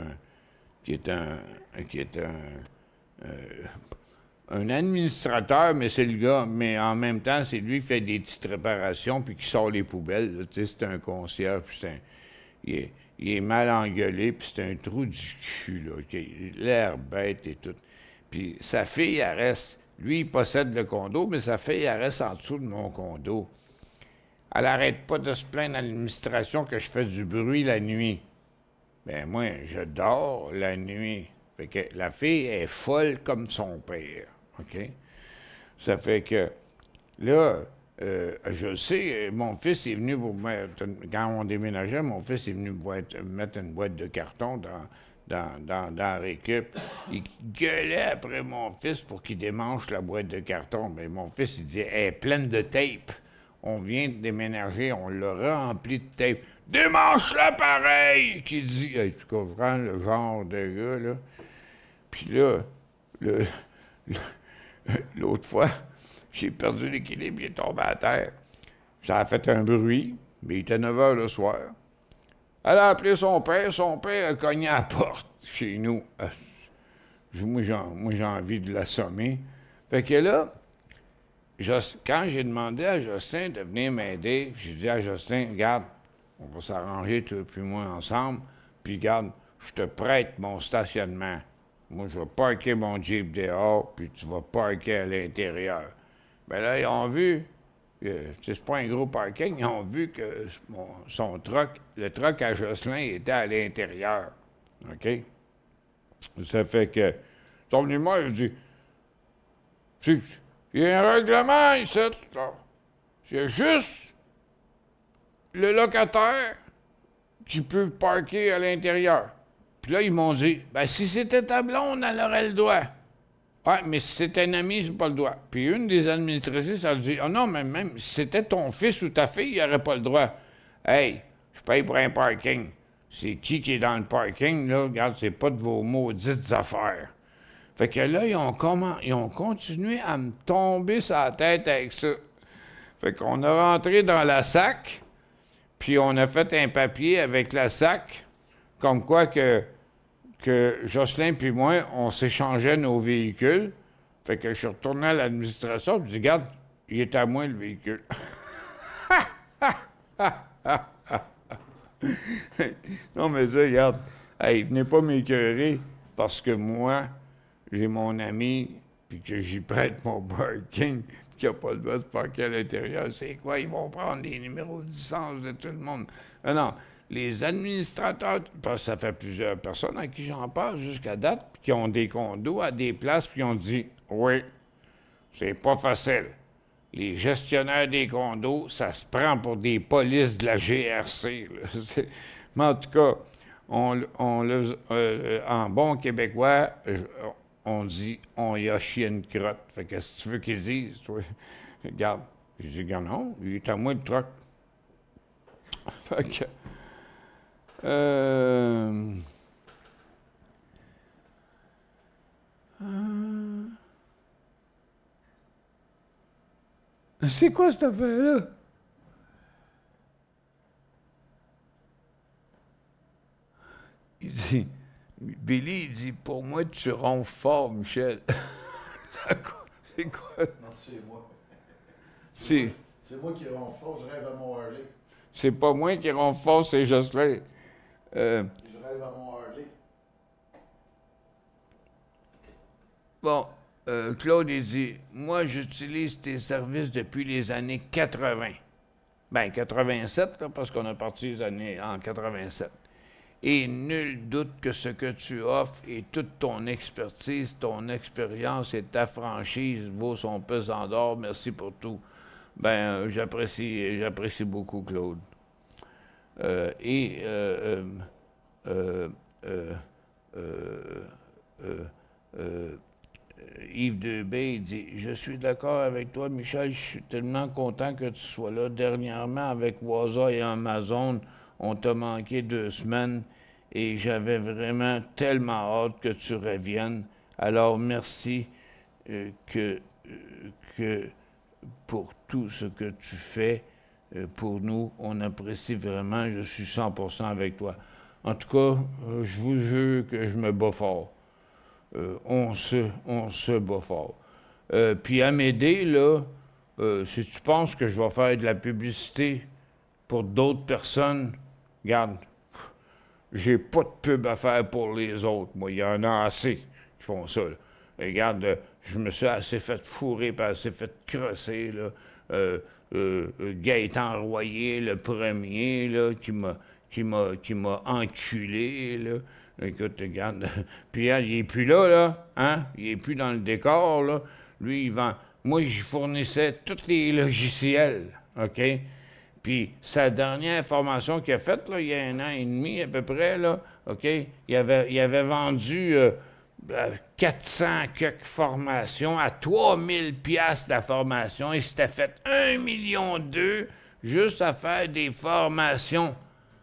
un administrateur, mais c'est le gars, mais en même temps, c'est lui qui fait des petites réparations puis qui sort les poubelles. Tu sais, c'est un concierge, puis il est mal engueulé, puis c'est un trou du cul, là. L'air bête et tout. Puis sa fille, elle reste... Lui, il possède le condo, mais sa fille, elle reste en dessous de mon condo. Elle n'arrête pas de se plaindre à l'administration que je fais du bruit la nuit. Ben moi, je dors la nuit. Fait que la fille est folle comme son père. OK? Ça fait que, là, je sais, mon fils est venu pour mettre, quand on déménageait, mon fils est venu mettre une boîte de carton dans la récup. Il gueulait après mon fils pour qu'il démanche la boîte de carton. Mais mon fils, il dit, elle est pleine de tape. On vient de déménager, on l'a rempli de tape. Démanche-la pareil! Qui dit, hey, tu comprends le genre de gars, là? Puis là, l'autre fois, j'ai perdu l'équilibre, il est tombé à terre. Ça a fait un bruit, mais il était 9 h le soir. Elle a appelé son père a cogné à la porte chez nous. Moi, j'ai envie de l'assommer. Fait que là, quand j'ai demandé à Jocelyn de venir m'aider, j'ai dit à Jocelyn, regarde, on va s'arranger, toi et moi, ensemble, puis regarde, je te prête mon stationnement. Moi, je vais parker mon Jeep dehors, puis tu vas parker à l'intérieur. Bien là, ils ont vu, c'est pas un gros parking, ils ont vu que son truck, le truck à Jocelyn était à l'intérieur. OK? Ça fait que, ils sont venus moi, je dis, il y a un règlement ici, c'est juste le locataire qui peut parker à l'intérieur. Puis là, ils m'ont dit, ben si c'était ta blonde, elle aurait le droit. Ouais, mais si c'est un ami, j'ai pas le droit. Puis une des administratrices, elle dit, oh non, mais même si c'était ton fils ou ta fille, il n'aurait pas le droit. Hey, je paye pour un parking. C'est qui est dans le parking, là? Regarde, c'est pas de vos maudites affaires. Fait que là, ils ont continué à me tomber sur la tête avec ça. Fait qu'on a rentré dans la SAC, puis on a fait un papier avec la SAC comme quoi que Jocelyn puis moi, on s'échangeait nos véhicules. Fait que je suis retourné à l'administration, puis je dis, regarde, il est à moi le véhicule. Non, mais ça, regarde, hey, venez pas m'écœurer, parce que moi, j'ai mon ami, puis que j'y prête mon parking, puis qu'il n'a pas le droit de parquer à l'intérieur. C'est quoi? Ils vont prendre les numéros de licence de tout le monde. Non, les administrateurs, parce que ça fait plusieurs personnes à qui j'en parle jusqu'à date, puis qui ont des condos à des places, puis qui ont dit, oui, c'est pas facile. Les gestionnaires des condos, ça se prend pour des polices de la GRC. Mais en tout cas, en bon québécois, on dit on y a chié une crotte. Fait que qu'est-ce que tu veux qu'ils disent, toi? Regarde. Je dis, regarde, non, il est à moi le truck. Fait que. C'est quoi cette affaire-là? Il dit, Billy, il dit, pour moi, tu ronfles fort, Michel. C'est quoi? Non, c'est moi. C'est moi qui ronfle fort, je rêve à mon Harley. C'est pas moi qui ronfle fort, c'est Jocelyn. Je rêve à mon Harley. Bon, Claude, il dit, moi, j'utilise tes services depuis les années 80. Ben, 87, là, parce qu'on a parti les années en 87. Et nul doute que ce que tu offres et toute ton expertise, ton expérience et ta franchise vaut son pesant d'or. Merci pour tout. Ben, j'apprécie beaucoup, Claude. Yves Debé, il dit, je suis d'accord avec toi, Michel, je suis tellement content que tu sois là. Dernièrement, avec Waza et Amazon, on t'a manqué 2 semaines et j'avais vraiment tellement hâte que tu reviennes. Alors, merci pour tout ce que tu fais pour nous. On apprécie vraiment. Je suis 100% avec toi. En tout cas, je vous jure que je me bats fort. On se bat fort. Puis Amédée, là, si tu penses que je vais faire de la publicité pour d'autres personnes, regarde, j'ai pas de pub à faire pour les autres. Moi, il y en a assez qui font ça. Là. Regarde, je me suis assez fait fourrer, puis assez fait crosser, là. Gaëtan Royer, le premier, là, qui m'a enculé, là. Écoute, regarde. Puis il est plus là, hein? Il est plus dans le décor, là. Lui, il vend. Moi, j'y fournissais tous les logiciels, OK? Puis sa dernière formation qu'il a faite, là, il y a 1 an et demi à peu près, là, OK? Il avait vendu 400 quelques formations à 3000 piastres la formation. Il s'était fait 1,2 million juste à faire des formations,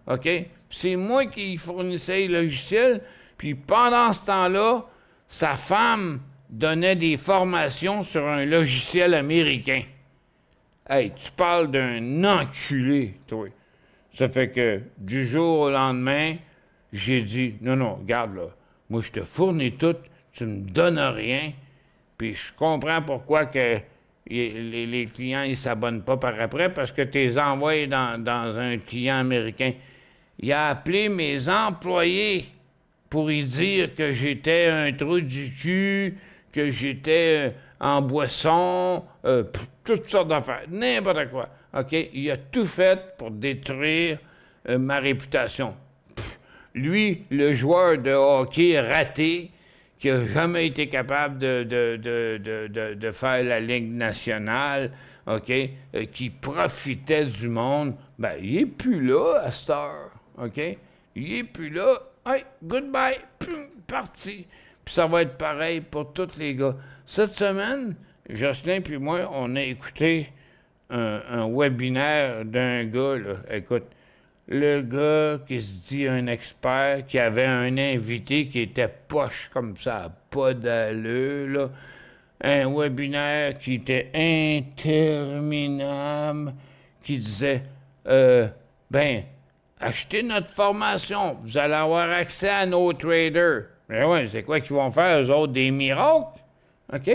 OK? C'est moi qui fournissais les logiciels, puis pendant ce temps-là, sa femme donnait des formations sur un logiciel américain. Hey, tu parles d'un enculé, toi. Ça fait que du jour au lendemain, j'ai dit, non, regarde là, moi je te fournis tout, tu me donnes rien, puis je comprends pourquoi que les clients ils s'abonnent pas par après, parce que tu les envoies dans un client américain. Il a appelé mes employés pour y dire que j'étais un trou du cul, que j'étais en boisson, toutes sortes d'affaires, n'importe quoi. OK? Il a tout fait pour détruire ma réputation. Lui, le joueur de hockey raté, qui n'a jamais été capable de faire la Ligue nationale, OK? Qui profitait du monde, ben, il n'est plus là à cette heure. OK? Il n'est plus là. Hey, goodbye. Pum, parti. Puis ça va être pareil pour tous les gars. Cette semaine, Jocelyn puis moi, on a écouté un webinaire d'un gars, là. Écoute, le gars qui se dit un expert, qui avait un invité qui était poche comme ça, pas d'allure, là. Un webinaire qui était interminable, qui disait, achetez notre formation. Vous allez avoir accès à nos traders. Mais oui, c'est quoi qu'ils vont faire, eux autres? Des miracles? OK?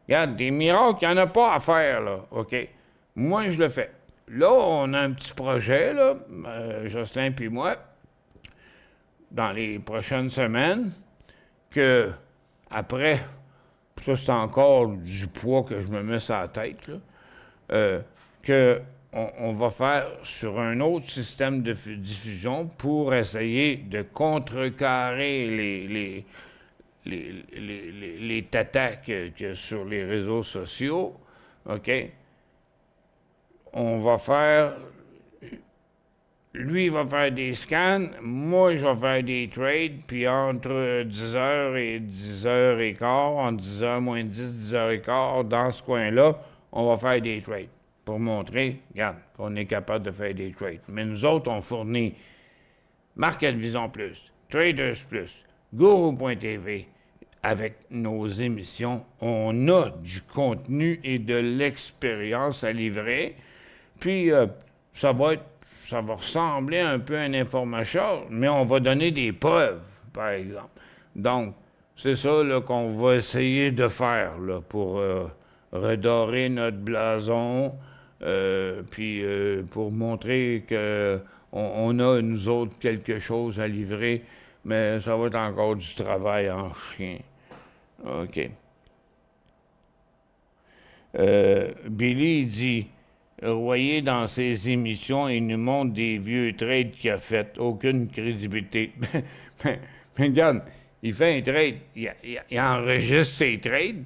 Regarde, des miracles, il n'y en a pas à faire, là. OK? Moi, je le fais. Là, on a un petit projet, là, Jocelyn puis moi, dans les prochaines semaines, que après, ça c'est encore du poids que je me mets sur la tête, là, que on va faire sur un autre système de diffusion pour essayer de contrecarrer les tatas qu'il y a sur les réseaux sociaux. OK? On va faire... Lui, il va faire des scans, moi, je vais faire des trades, puis entre 10h et 10h15, entre 10h moins 10, 10h15, dans ce coin-là, on va faire des trades pour montrer, regarde, qu'on est capable de faire des trades. Mais nous autres, on fournit Market Vision Plus, Traders Plus, Guru.tv. Avec nos émissions, on a du contenu et de l'expérience à livrer. Puis, ça va ressembler un peu à un infomercial, mais on va donner des preuves, par exemple. Donc, c'est ça qu'on va essayer de faire là, pour redorer notre blason, puis pour montrer qu'on a, nous autres, quelque chose à livrer, mais ça va être encore du travail en chien. OK. Billy dit... Royer, dans ses émissions, il nous montre des vieux trades qu'il a fait. Aucune crédibilité. mais regarde, il fait un trade, il enregistre ses trades,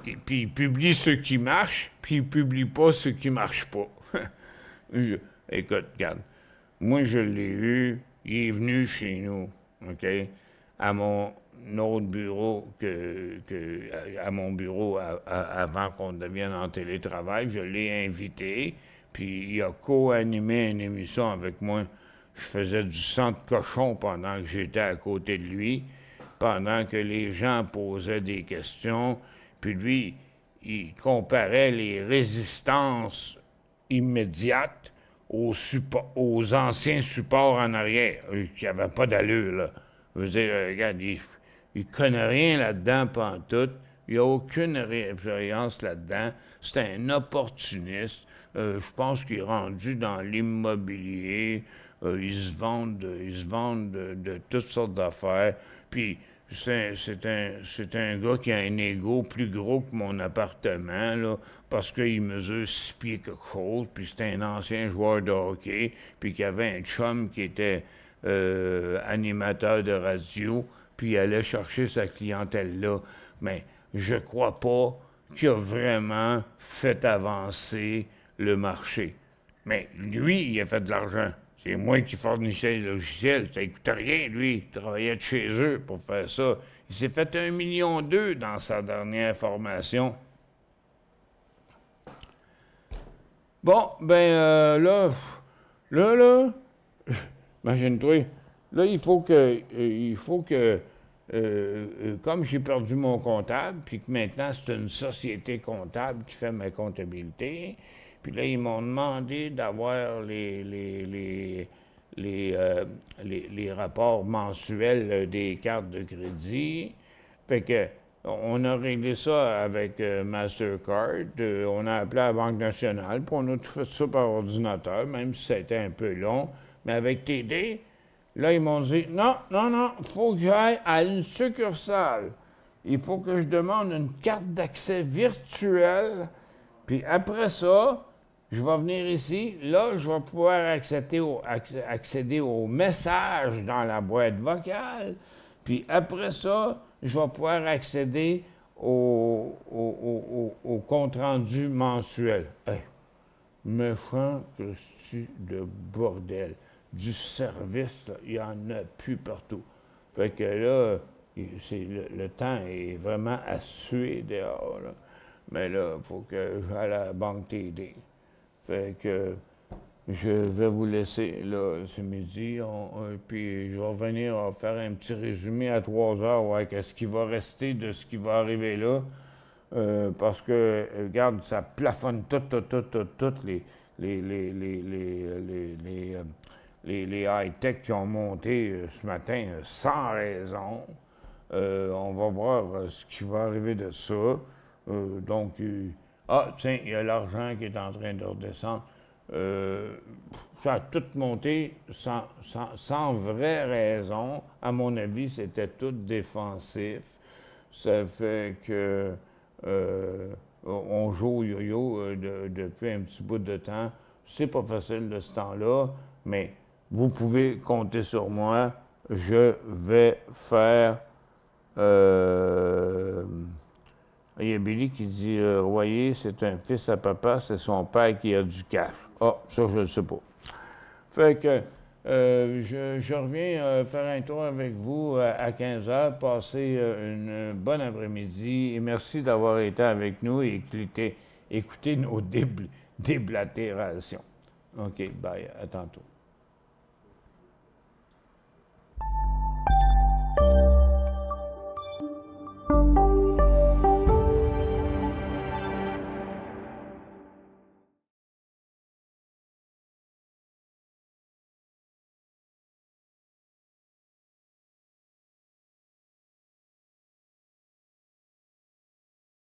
et puis il publie ceux qui marchent, puis il publie pas ceux qui marchent pas. Écoute, regarde, moi je l'ai eu, il est venu chez nous, OK, à mon autre bureau à mon bureau avant qu'on devienne en télétravail. Je l'ai invité, puis il a co-animé une émission avec moi. Je faisais du sang de cochon pendant que j'étais à côté de lui, pendant que les gens posaient des questions, puis lui, il comparait les résistances immédiates aux anciens supports en arrière, qui n'avaient pas d'allure, là. Je veux dire, regarde, il connaît rien là-dedans, pantoute. Il n'y a aucune expérience là-dedans. C'est un opportuniste. Je pense qu'il est rendu dans l'immobilier. Ils se vendent de toutes sortes d'affaires. Puis, c'est un gars qui a un ego plus gros que mon appartement, là, parce qu'il mesure 6 pieds quelque chose, puis c'est un ancien joueur de hockey, puis qu'il avait un chum qui était animateur de radio, puis il allait chercher sa clientèle là. Mais je crois pas qu'il a vraiment fait avancer le marché. Mais lui, il a fait de l'argent. C'est moi qui fournissais le logiciel. Ça ne coûtait rien, lui. Il travaillait de chez eux pour faire ça. Il s'est fait 1,2 million dans sa dernière formation. Bon, ben là, imagine-toi, là, il faut que comme j'ai perdu mon comptable, puis que maintenant c'est une société comptable qui fait ma comptabilité, puis là, ils m'ont demandé d'avoir les rapports mensuels des cartes de crédit. Fait que on a réglé ça avec Mastercard. On a appelé la Banque nationale, puis on a tout fait ça par ordinateur, même si ça a été un peu long. Mais avec TD, là, ils m'ont dit, non, il faut que j'aille à une succursale. Il faut que je demande une carte d'accès virtuelle. Puis après ça, je vais venir ici. Là, je vais pouvoir accéder aux messages dans la boîte vocale. Puis après ça, je vais pouvoir accéder au compte-rendu mensuel. Hey, méchant que c'est de bordel. Du service, là, il n'y en a plus partout. Fait que là, le temps est vraiment à suer dehors, là. Mais là, il faut que j'aille à la banque TD. Fait que je vais vous laisser, là, ce midi. Puis je vais revenir faire un petit résumé à 3 heures, ouais, qu'est-ce qui va rester de ce qui va arriver là. Parce que, regarde, ça plafonne toutes les high-tech qui ont monté ce matin sans raison. On va voir ce qui va arriver de ça. Donc, ah, tiens, il y a l'argent qui est en train de redescendre. Ça a tout monté sans vraie raison. À mon avis, c'était tout défensif. Ça fait que on joue au yo-yo depuis un petit bout de temps. C'est pas facile de ce temps-là, mais vous pouvez compter sur moi. Je vais faire... il y a Billy qui dit Royer, c'est un fils à papa, c'est son père qui a du cash. Ah, ça, je ne sais pas. Fait que je reviens faire un tour avec vous à 15h. Passez une bonne après-midi et merci d'avoir été avec nous et écouter nos déblatérations. OK, bye, à tantôt.